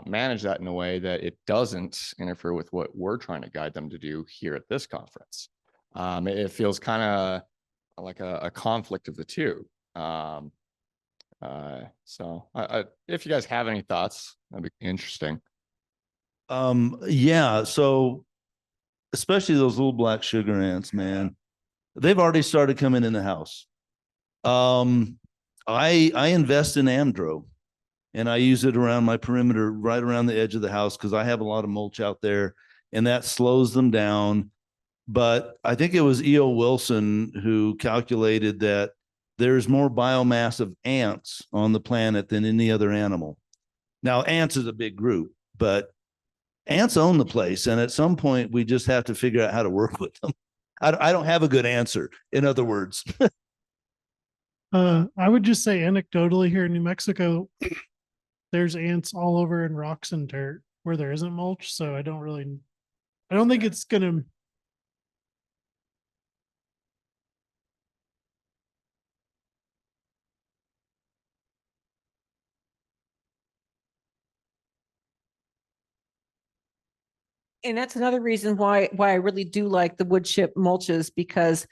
T: manage that in a way that it doesn't interfere with what we're trying to guide them to do here at this conference? It feels kind of like a conflict of the two. So if you guys have any thoughts, that'd be interesting.
D: Yeah. So especially those little black sugar ants, man, they've already started coming in the house. I invest in Amdro and I use it around my perimeter, right around the edge of the house, because I have a lot of mulch out there and that slows them down. But I think it was E.O. Wilson who calculated that there's more biomass of ants on the planet than any other animal. Now, ants is a big group, but ants own the place. And at some point, we just have to figure out how to work with them. I don't have a good answer, in other words.
B: I would just say anecdotally here in New Mexico, there's ants all over in rocks and dirt where there isn't mulch. So I don't think it's going to.
L: And that's another reason why I really do like the wood chip mulches, because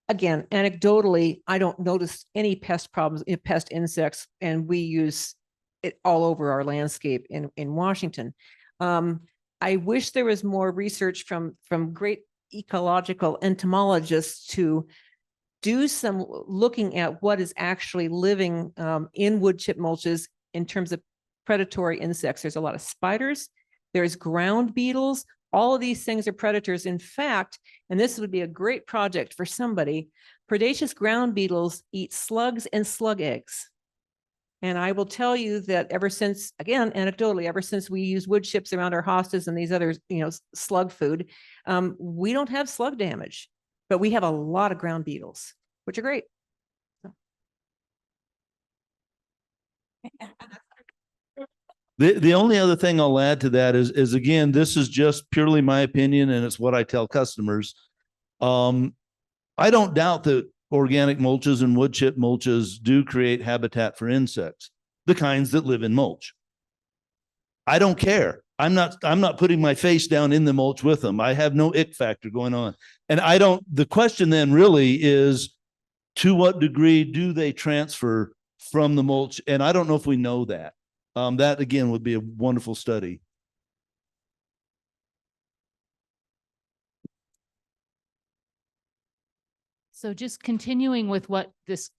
L: again, anecdotally, I don't notice any pest problems, pest insects, and we use it all over our landscape in Washington. I wish there was more research from great ecological entomologists to do some looking at what is actually living in wood chip mulches in terms of predatory insects. There's a lot of spiders, there's ground beetles, All of these things are predators. In fact, and this would be a great project for somebody, predaceous ground beetles eat slugs and slug eggs. And I will tell you that ever since, again, anecdotally, ever since we use wood chips around our hostas and these other, slug food, we don't have slug damage, but we have a lot of ground beetles, which are great.
D: The only other thing I'll add to that is again, this is just purely my opinion, and it's what I tell customers. I don't doubt that organic mulches and wood chip mulches do create habitat for insects, the kinds that live in mulch. I don't care. I'm not putting my face down in the mulch with them. I have no ick factor going on. And the question then really is, to what degree do they transfer from the mulch? And I don't know if we know that. That again would be a wonderful study.
U: So just continuing with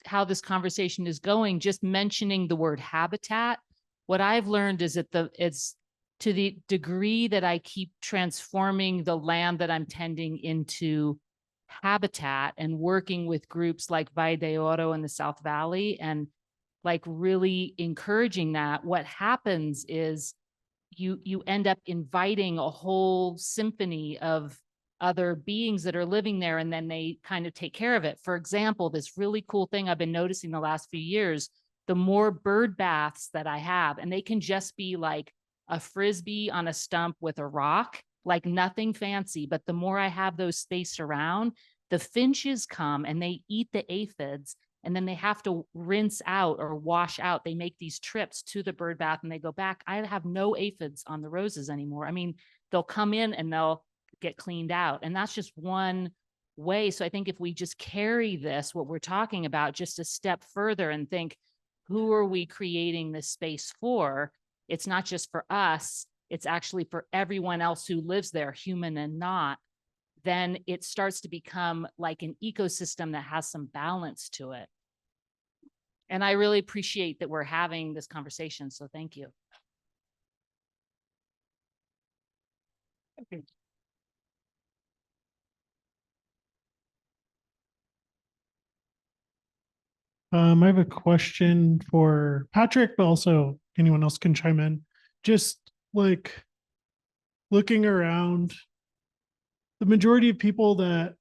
U: how this conversation is going, just mentioning the word habitat, what I've learned is that it's to the degree that I keep transforming the land that I'm tending into habitat and working with groups like Valle de Oro in the South Valley and like really encouraging that, what happens is you end up inviting a whole symphony of other beings that are living there, and then they kind of take care of it. For example, this really cool thing I've been noticing the last few years, the more bird baths that I have, and they can just be like a Frisbee on a stump with a rock, like nothing fancy, but the more I have those spaced around, the finches come and they eat the aphids, and then they have to rinse out or wash out. They make these trips to the bird bath and they go back. I have no aphids on the roses anymore. I mean, they'll come in and they'll get cleaned out. And that's just one way. So I think if we just carry this, what we're talking about, just a step further and think, who are we creating this space for? It's not just for us, it's actually for everyone else who lives there, human and not. Then it starts to become like an ecosystem that has some balance to it. And I really appreciate that we're having this conversation. So thank you.
B: Okay. I have a question for Patrick, but also anyone else can chime in. Just like looking around, the majority of people that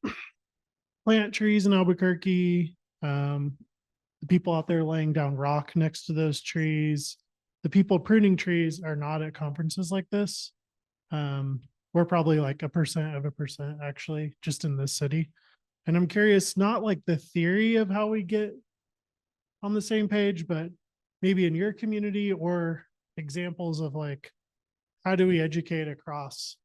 B: plant trees in Albuquerque, the people out there laying down rock next to those trees, the people pruning trees are not at conferences like this. We're probably like 1% of 1% actually, just in this city. And I'm curious, not like the theory of how we get on the same page, but maybe in your community or examples of like, how do we educate across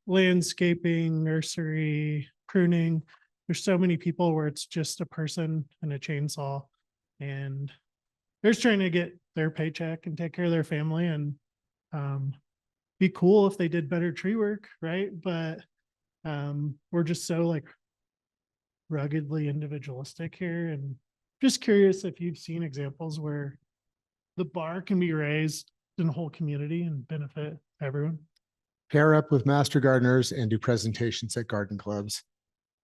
B: landscaping, nursery, pruning? There's so many people where it's just a person and a chainsaw and they're just trying to get their paycheck and take care of their family, and be cool if they did better tree work, right? But we're just so like ruggedly individualistic here, and just curious if you've seen examples where the bar can be raised in the whole community and benefit everyone.
N: Pair up with master gardeners and do presentations at garden clubs.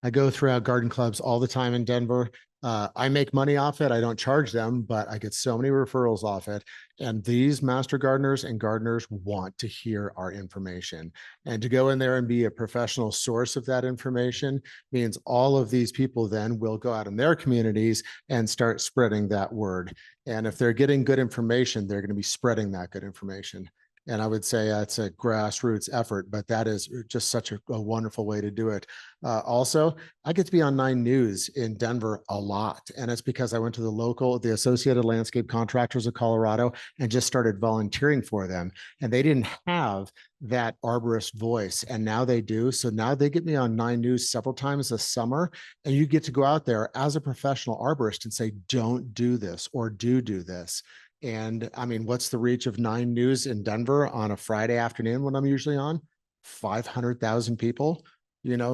N: I go throughout garden clubs all the time in Denver. I make money off it. I don't charge them, but I get so many referrals off it. And these master gardeners and gardeners want to hear our information. And to go in there and be a professional source of that information means all of these people then will go out in their communities and start spreading that word. And if they're getting good information, they're going to be spreading that good information. And I would say that's a grassroots effort, but that is just such a wonderful way to do it. Also, I get to be on 9 News in Denver a lot. And it's because I went to the Associated Landscape Contractors of Colorado and just started volunteering for them. And they didn't have that arborist voice, and now they do. So now they get me on 9 News several times this summer, and you get to go out there as a professional arborist and say, don't do this or do this. And I mean, what's the reach of 9 News in Denver on a Friday afternoon when I'm usually on? 500,000 people,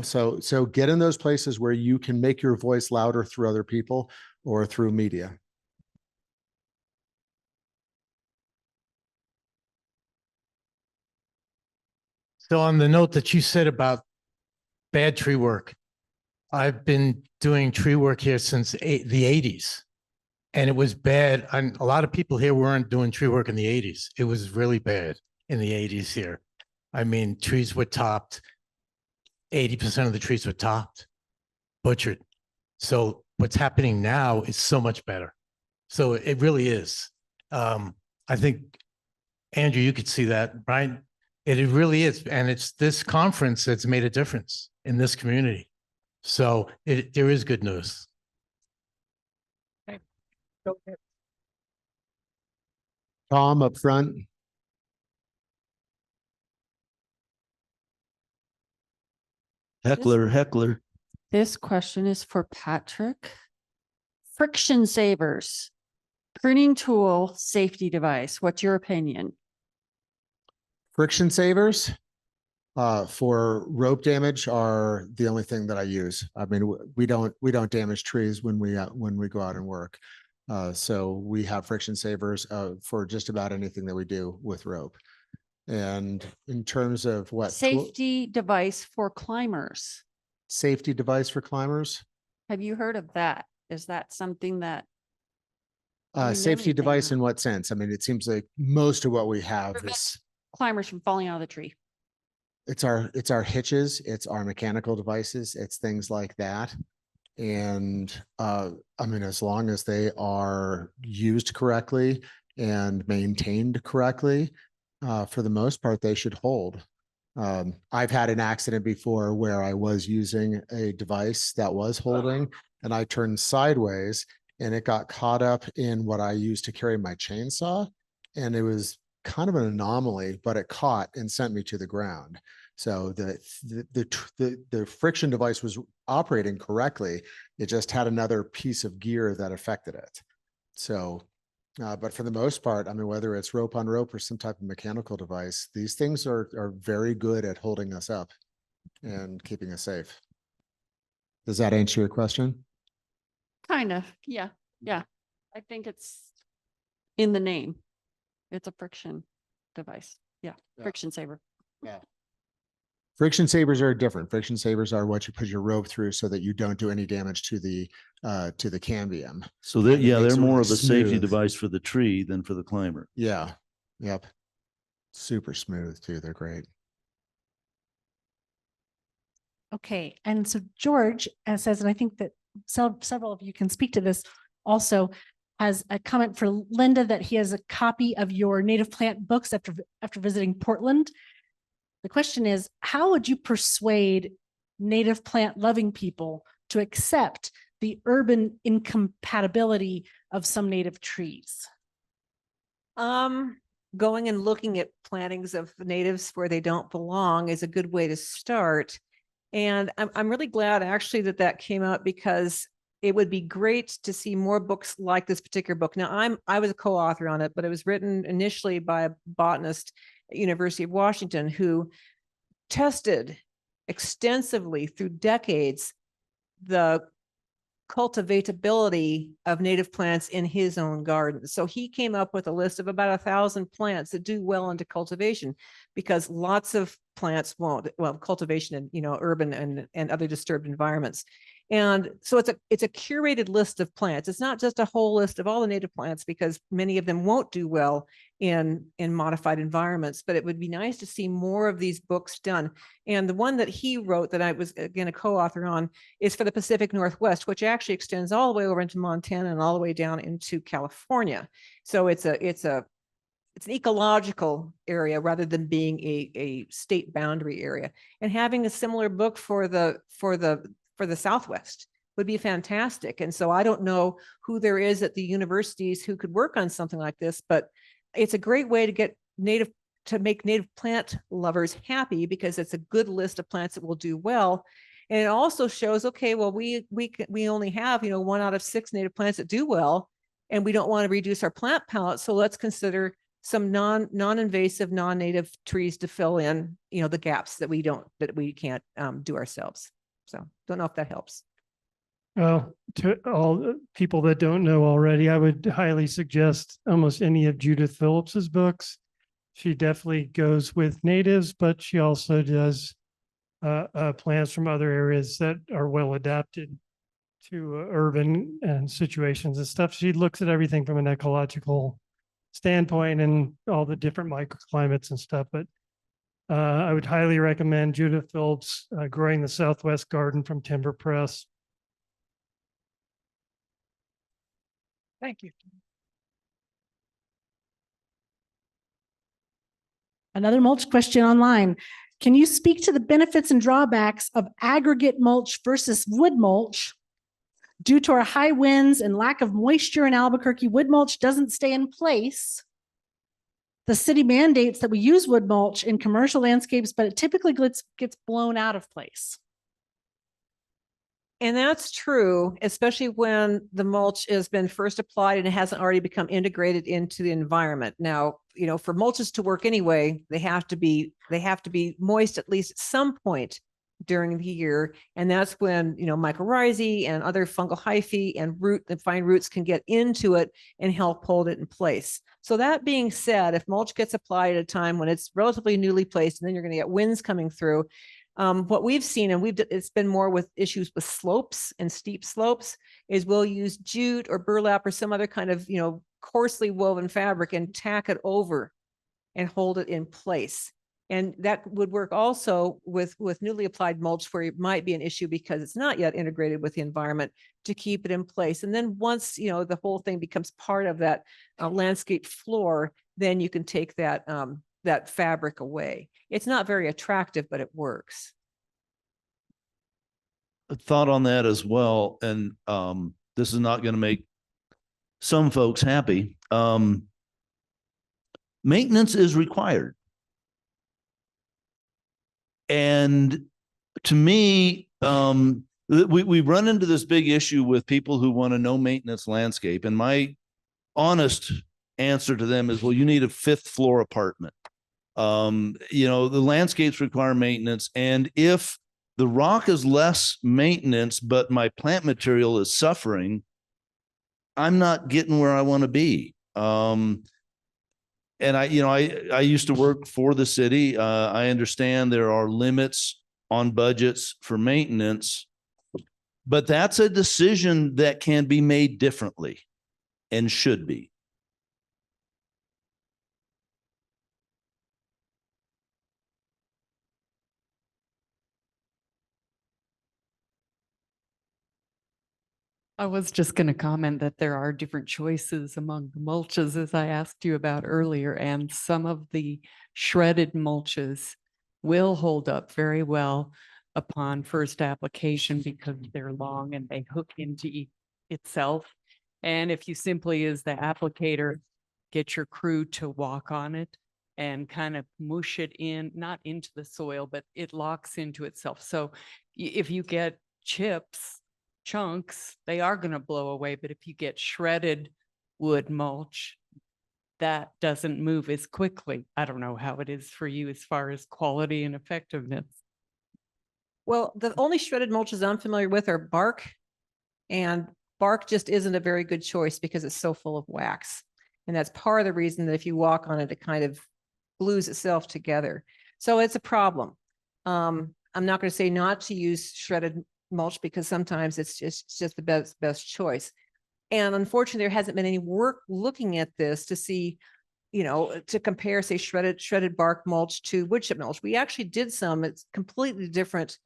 N: so get in those places where you can make your voice louder through other people or through media.
K: So on the note that you said about bad tree work, I've been doing tree work here since the 80s. And it was bad. And a lot of people here weren't doing tree work in the 80s. It was really bad in the 80s here. I mean, trees were topped. 80% of the trees were topped, butchered. So what's happening now is so much better. So it really is. I think, Andrew, you could see that, right? It really is. And it's this conference that's made a difference in this community. So there is good news.
N: Tom up front.
D: Heckler.
C: This question is for Patrick. Friction savers, pruning tool, safety device. What's your opinion?
N: Friction savers for rope damage are the only thing that I use. I mean, we don't damage trees when we go out and work. So we have friction savers for just about anything that we do with rope. And in terms of what
C: Safety device for climbers.
N: safety device for climbers,
C: Have you heard of that? Is that something that?
N: safety device in what sense? I mean, it seems like most of what we have is
C: Climbers from falling out of the tree.
N: it's our hitches, it's our mechanical devices, it's things like that. And I mean, as long as they are used correctly and maintained correctly, for the most part, they should hold. I've had an accident before where I was using a device that was holding and I turned sideways and it got caught up in what I used to carry my chainsaw. And it was kind of an anomaly, but it caught and sent me to the ground. So the friction device was operating correctly. It just had another piece of gear that affected it. So, but for the most part, I mean, whether it's rope on rope or some type of mechanical device, these things are very good at holding us up and keeping us safe. Does that answer your question?
C: Kind of, yeah, yeah. I think it's in the name. It's a friction device. Yeah, friction saver.
N: Yeah. Friction savers are different. Friction savers are what you put your rope through so that you don't do any damage to the cambium.
D: So they're more of a safety
N: smooth.
D: device for the tree than for the climber.
N: Yeah. Yep. Super smooth too. They're great.
M: Okay, and so George says, and I think that several of you can speak to this, also has a comment for Linda that he has a copy of your native plant books after visiting Portland. The question is, how would you persuade native plant loving people to accept the urban incompatibility of some native trees?
L: Going and looking at plantings of natives where they don't belong is a good way to start. And I'm really glad actually that came out, because it would be great to see more books like this particular book. Now, I was a co-author on it, but it was written initially by a botanist at University of Washington who tested extensively through decades the cultivatability of native plants in his own garden. So he came up with a list of about 1,000 plants that do well into cultivation, because lots of plants won't. Well, cultivation in urban and other disturbed environments. And so it's a curated list of plants. It's not just a whole list of all the native plants, because many of them won't do well in modified environments, but it would be nice to see more of these books done. And the one that he wrote that I was again a co-author on is for the Pacific Northwest, which actually extends all the way over into Montana and all the way down into California. So it's an ecological area rather than being a state boundary area. And having a similar book for the Southwest would be fantastic. And so I don't know who there is at the universities who could work on something like this, but it's a great way to make native plant lovers happy, because it's a good list of plants that will do well. And it also shows, okay, well, we only have, 1 out of 6 native plants that do well, and we don't want to reduce our plant palette. So let's consider some non-invasive, non-native trees to fill in, the gaps that we can't do ourselves. So don't know if that helps.
V: Well, to all the people that don't know already, I would highly suggest almost any of Judith Phillips's books. She definitely goes with natives, but she also does plants from other areas that are well adapted to urban and situations and stuff. She looks at everything from an ecological standpoint and all the different microclimates and stuff. But I would highly recommend Judith Phillips growing the Southwest Garden from Timber Press.
Q: Thank you.
M: Another mulch question online. Can you speak to the benefits and drawbacks of aggregate mulch versus wood mulch? Due to our high winds and lack of moisture in Albuquerque, wood mulch doesn't stay in place. The city mandates that we use wood mulch in commercial landscapes, but it typically gets blown out of place.
L: And that's true, especially when the mulch has been first applied and it hasn't already become integrated into the environment. Now, you know, for mulches to work anyway, they have to be moist at least at some point during the year. And that's when, you know, mycorrhizae and other fungal hyphae and fine roots can get into it and help hold it in place. So that being said, if mulch gets applied at a time when it's relatively newly placed, and then you're going to get winds coming through, what we've seen, and it's been more with issues with slopes and steep slopes, is we'll use jute or burlap or some other kind of, you know, coarsely woven fabric and tack it over and hold it in place. And that would work also with newly applied mulch, where it might be an issue because it's not yet integrated with the environment, to keep it in place. And then once, you know, the whole thing becomes part of that landscape floor, then you can take that that fabric away. It's not very attractive, but it works.
D: A thought on that as well, and this is not going to make some folks happy. Maintenance is required. And to me, we run into this big issue with people who want a no maintenance landscape. And my honest answer to them is, well, you need a 5th floor apartment. You know, the landscapes require maintenance. And if the rock is less maintenance, but my plant material is suffering, I'm not getting where I want to be. And I used to work for the city. I understand there are limits on budgets for maintenance, but that's a decision that can be made differently and should be.
R: I was just going to comment that there are different choices among the mulches, as I asked you about earlier, and some of the shredded mulches will hold up very well upon first application because they're long and they hook into itself. And if you simply, as the applicator, get your crew to walk on it and kind of mush it in, not into the soil, but it locks into itself. So if you get chips, chunks, they are going to blow away. But if you get shredded wood mulch, that doesn't move as quickly. I don't know how it is for you as far as quality and effectiveness.
L: Well, the only shredded mulches I'm familiar with are bark, and bark just isn't a very good choice because it's so full of wax. And that's part of the reason that if you walk on it, it kind of glues itself together. So it's a problem. I'm not going to say not to use shredded mulch because sometimes it's just the best choice. And unfortunately, there hasn't been any work looking at this to see, you know, to compare, say, shredded bark mulch to wood chip mulch. We actually did some. It's completely different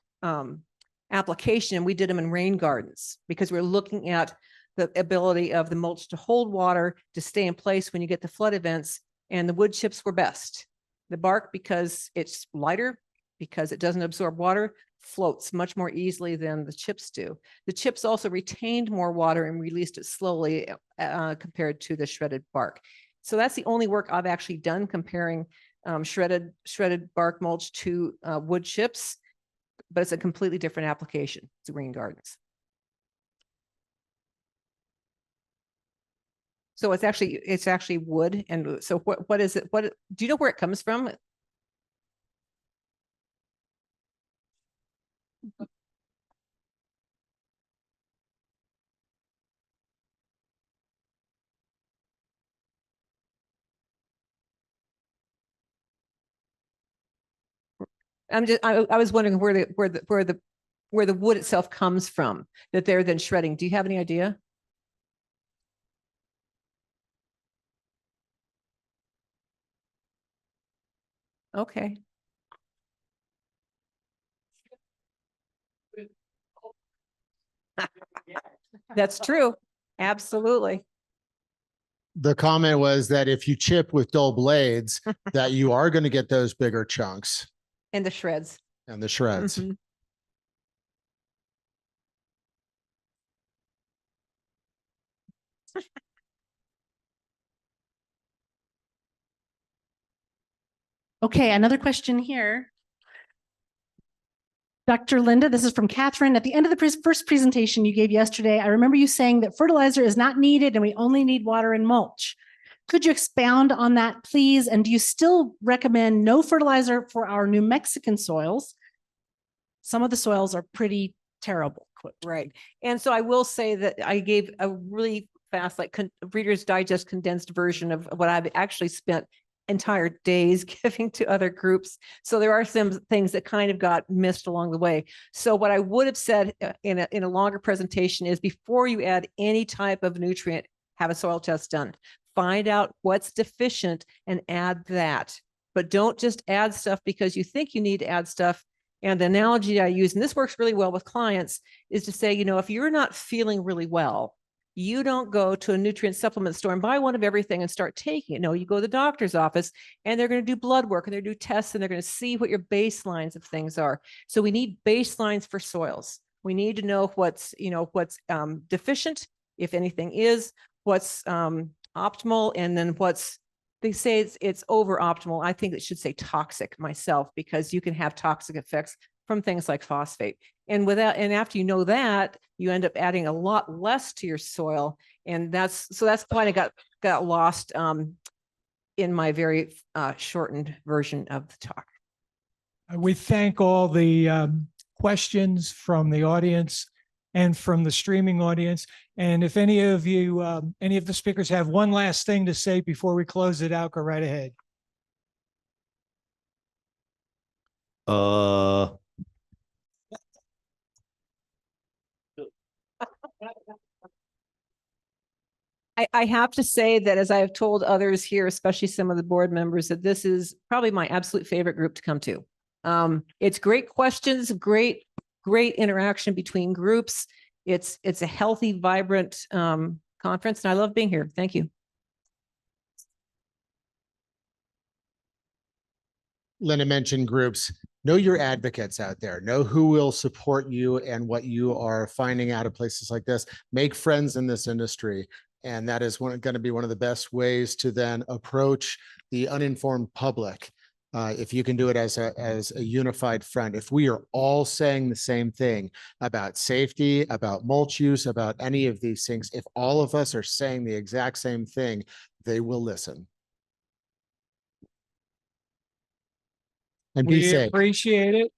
L: application, and we did them in rain gardens because we're looking at the ability of the mulch to hold water, to stay in place when you get the flood events. And the wood chips were best. The bark, because it's lighter, because it doesn't absorb water, floats much more easily than the chips do. The chips also retained more water and released it slowly compared to the shredded bark. So that's the only work I've actually done comparing shredded bark mulch to wood chips, but it's a completely different application to green gardens. So it's actually wood. And so what is it? What do you know where it comes from? I was wondering where the wood itself comes from that they're then shredding. Do you have any idea? Okay. That's true. Absolutely.
N: The comment was that if you chip with dull blades, that you are going to get those bigger chunks
L: And the shreds.
N: and the shreds.
L: Mhm.
M: Okay, another question here. Dr. Linda, this is from Catherine. At the end of the first presentation you gave yesterday, I remember you saying that fertilizer is not needed and we only need water and mulch. Could you expound on that, please? And do you still recommend no fertilizer for our New Mexican soils? Some of the soils are pretty terrible.
L: Right. And so I will say that I gave a really fast, like Reader's Digest condensed version of what I've actually spent entire days giving to other groups. So there are some things that kind of got missed along the way. So what I would have said in a longer presentation is before you add any type of nutrient, have a soil test done. Find out what's deficient and add that. But don't just add stuff because you think you need to add stuff. And the analogy I use, and this works really well with clients, is to say, if you're not feeling really well, you don't go to a nutrient supplement store and buy one of everything and start taking it. No, you go to the doctor's office and they're going to do blood work and they're going to do tests and they're going to see what your baselines of things are. So we need baselines for soils. We need to know what's deficient, if anything is, what's optimal, and then they say it's over optimal. I think it should say toxic myself, because you can have toxic effects from things like phosphate. And after you know that, you end up adding a lot less to your soil. And that's why I got lost in my very shortened version of the talk.
A: We thank all the questions from the audience and from the streaming audience. And if any of you, any of the speakers have one last thing to say before we close it out, go right ahead.
L: I have to say that, as I have told others here, especially some of the board members, that this is probably my absolute favorite group to come to. It's great questions, great interaction between groups. It's a healthy, vibrant conference, and I love being here. Thank you.
N: Linda mentioned groups. Know your advocates out there. Know who will support you and what you are finding out of places like this. Make friends in this industry. And that is going to be one of the best ways to then approach the uninformed public. If you can do it as a unified front. If we are all saying the same thing about safety, about mulch use, about any of these things, if all of us are saying the exact same thing, they will listen. And be
A: We
N: safe.
A: appreciate it.